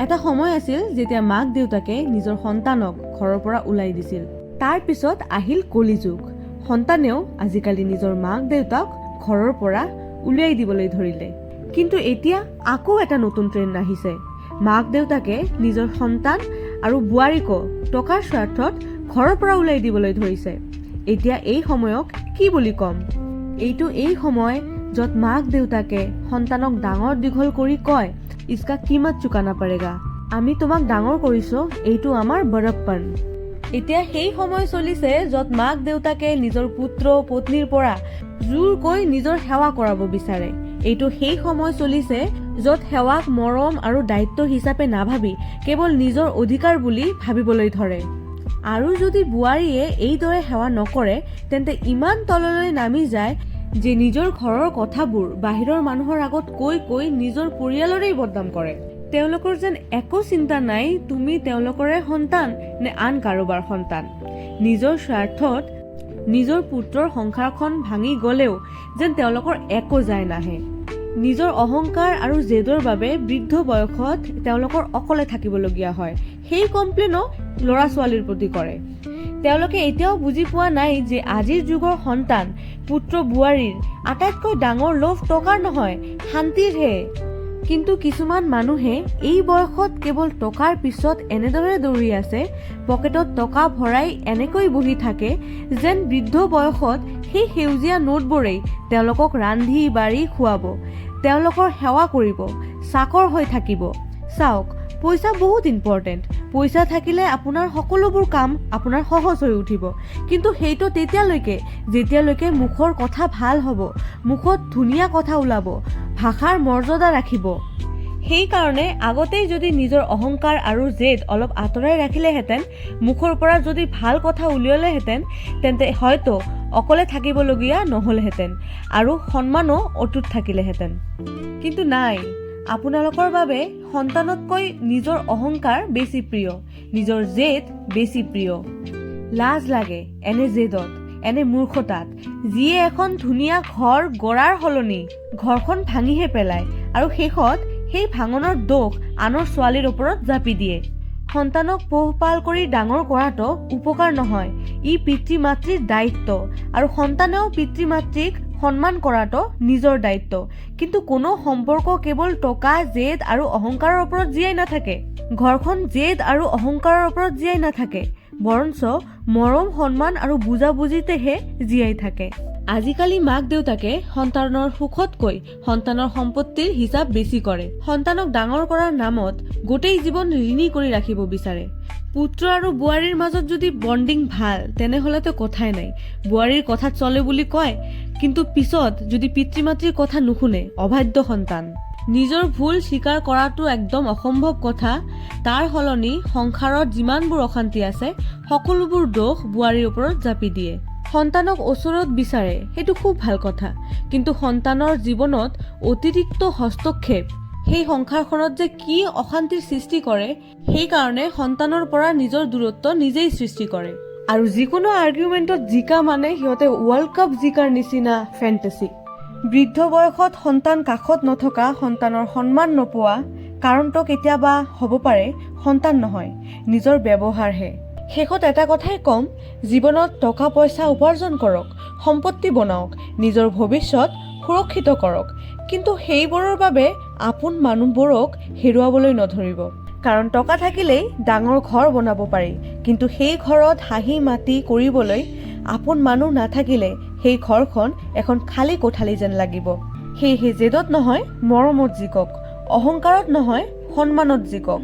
এটা সময় আছিল যেতিয়া মাক দেউতাকে নিজৰ সন্তানক ঘৰৰ পৰা ওলাই দিছিল। তাৰ পিছত আহিল কলিযুগ। সন্তানেও আজিকালি নিজৰ মাক দেউতাক ঘৰৰ পৰা উলিয়াই দিবলৈ ধৰিলে। কিন্তু এতিয়া আকৌ এটা নতুন ট্ৰেণ্ড আহিছে। মাক দেউতাকে নিজৰ সন্তান আৰু বোৱাৰীকো টকাৰ স্বাৰ্থত ঘৰৰ পৰা ওলাই দিবলৈ ধৰিছে। এতিয়া এই সময়ক কি বুলি ক'ম? এইটো এই সময় য'ত মাক দেউতাকে সন্তানক ডাঙৰ দীঘল কৰি কয়, ইচকা কিমত চুকানা পাৰেগা, আমি তোমাক ডাঙৰ কৰিছো, এইটো আমাৰ বৰপ্পন। এতিয়া সেই সময় চলিছে য'ত মাক দেউতাকে নিজৰ পুত্ৰ পত্নীৰ পৰা জোৰকৈ নিজৰ সেৱা কৰাব বিচাৰে। এইটো সেই সময় চলিছে য'ত সেৱাক মৰম আৰু দায়িত্ব হিচাপে নাভাবি কেৱল নিজৰ অধিকাৰ বুলি ভাবিবলৈ ধৰে। আৰু যদি বোৱাৰীয়ে এইদৰে সেৱা নকৰে তেন্তে ইমান তললৈ নামি যায় যে নিজৰ ঘৰৰ কথাবোৰ বাহিৰৰ মানুহৰ আগত কৈ নিজৰ পৰিয়ালৰেই বদনাম কৰে। তেওঁলোকৰ যেন একো চিন্তা নাই তুমি তেওঁলোকৰে সন্তান নে আন কাৰোবাৰ সন্তান। নিজৰ স্বাৰ্থত নিজৰ পুত্ৰৰ সংসাৰখন ভাঙি গলেও যেন তেওঁলোকৰ একো যায় নাহে। নিজৰ অহংকাৰ আৰু জেদৰ বাবে বৃদ্ধ বয়সত তেওঁলোকৰ অকলে থাকিবলগীয়া হয়। সেই কমপ্লেইনো ল'ৰা ছোৱালীৰ প্ৰতি কৰে। তেওঁলোকে এতিয়াও বুজি পোৱা নাই যে আজিৰ যুগৰ সন্তান পুত্ৰ বোৱাৰীৰ আটাইতকৈ ডাঙৰ লোভ টকাৰ নহয়, শান্তিৰহে। কিন্তু কিছুমান মানুহে এই বয়সত কেৱল টকাৰ পিছত এনেদৰে দৌৰি আছে, পকেটত টকা ভৰাই এনেকৈ বহি থাকে যেন বৃদ্ধ বয়সত সেই সেউজীয়া নোটবোৰেই তেওঁলোকক ৰান্ধি বাঢ়ি খুৱাব, তেওঁলোকৰ সেৱা কৰিব, চাকৰ হৈ থাকিব। চাওক, পইচা বহুত ইম্পৰ্টেণ্ট। পইচা থাকিলে আপোনাৰ সকলোবোৰ কাম আপোনাৰ সহজ হৈ উঠিব। কিন্তু সেইটো তেতিয়ালৈকে যেতিয়ালৈকে মুখৰ কথা ভাল হ'ব, মুখত ধুনীয়া কথা ওলাব, ভাষাৰ মৰ্যাদা ৰাখিব। সেইকাৰণে আগতেই যদি নিজৰ অহংকাৰ আৰু জেদ অলপ আঁতৰাই ৰাখিলেহেঁতেন, মুখৰ পৰা যদি ভাল কথা উলিয়ালেহেঁতেন, তেন্তে হয়তো অকলে থাকিবলগীয়া নহ'লহেঁতেন আৰু সন্মানো অটুট থাকিলেহেঁতেন। কিন্তু নাই, আপোনালোকৰ বাবে সন্তানতকৈ নিজৰ অহংকাৰ বেছি প্ৰিয়, নিজৰ জেদ বেছি প্ৰিয়। লাজ লাগে এনে জেদত, এনে মূৰ্খতাত, যিয়ে এখন ধুনীয়া ঘৰ গঢ়াৰ সলনি ঘৰখন ভাঙিহে পেলায় আৰু শেষত সেই ভাঙনৰ দোষ আনৰ ছোৱালীৰ ওপৰত জাপি দিয়ে। সন্তানক পোহপাল কৰি ডাঙৰ কৰাটো উপকাৰ নহয়, ই পিতৃ মাতৃৰ দায়িত্ব আৰু সন্তানেও পিতৃ মাতৃক সন্মান কৰাটো নিজৰ দায়িত্ব। কিন্তু কোনো সম্পৰ্ক কেৱল টকা, জেদ আৰু অহংকাৰৰ ওপৰত জীয়াই নাথাকে। ঘৰখন জেদ আৰু অহংকাৰৰ ওপৰত জীয়াই নাথাকে, বৰঞ্চ মৰম, সন্মান আৰু বুজাবুজিতেহে জীয়াই থাকে। আজিকালি মাক দেউতাকে সন্তানৰ সুখতকৈ সন্তানৰ সম্পত্তিৰ হিচাপ বেছি কৰে। সন্তানক ডাঙৰ কৰাৰ নামত গোটেই জীৱন ঋণী কৰি ৰাখিব বিচাৰে। পুত্ৰ আৰু বোৱাৰীৰ মাজত যদি বণ্ডিং ভাল তেনেহলেতো কথাই নাই, বোৱাৰীৰ কথাত চলে বুলি কয়, কিন্তু পিছত যদি পিতৃ মাতৃৰ কথা নুশুনে, অবাধ্য সন্তান। নিজৰ ভুল স্বীকাৰ কৰাটো একদম অসম্ভৱ কথা। তাৰ সলনি সংসাৰত যিমানবোৰ অশান্তি আছে সকলোবোৰ দোষ বোৱাৰীৰ ওপৰত জাপি দিয়ে। সন্তানক ওচৰত বিচাৰে, সেইটো খুব ভাল কথা, কিন্তু সন্তানৰ জীৱনত অতিৰিক্ত হস্তক্ষেপ সেই সংসাৰখনত যে কি অশান্তিৰ সৃষ্টি কৰে, সেইকাৰণে সন্তানৰ পৰা নিজৰ দূৰত্ব নিজেই সৃষ্টি কৰে। আৰু যিকোনো আৰ্গুমেণ্টত জিকা মানে সিহঁতে ৱৰ্ল্ড কাপ জিকাৰ নিচিনা ফেণ্টাসি। বৃদ্ধ বয়সত সন্তান কাষত নথকা, সন্তানৰ সন্মান নোপোৱা কাৰণটো কেতিয়াবা হ'ব পাৰে সন্তান নহয়, নিজৰ ব্যৱহাৰহে। শেষত এটা কথাই ক'ম, জীৱনত টকা পইচা উপাৰ্জন কৰক, সম্পত্তি বনাওক, নিজৰ ভৱিষ্যত সুৰক্ষিত কৰক, কিন্তু সেইবোৰৰ বাবে আপোন মানুহবোৰক হেৰুৱাবলৈ নধৰিব। কাৰণ টকা থাকিলেই ডাঙৰ ঘৰ বনাব পাৰি, কিন্তু সেই ঘৰত হাঁহি মাতি কৰিবলৈ আপোন মানুহ নাথাকিলে সেই ঘৰখন এখন খালী কোঠালি যেন লাগিব। সেয়েহে জেদত নহয় মৰমত জিকক, অহংকাৰত নহয় সন্মানত জিকক।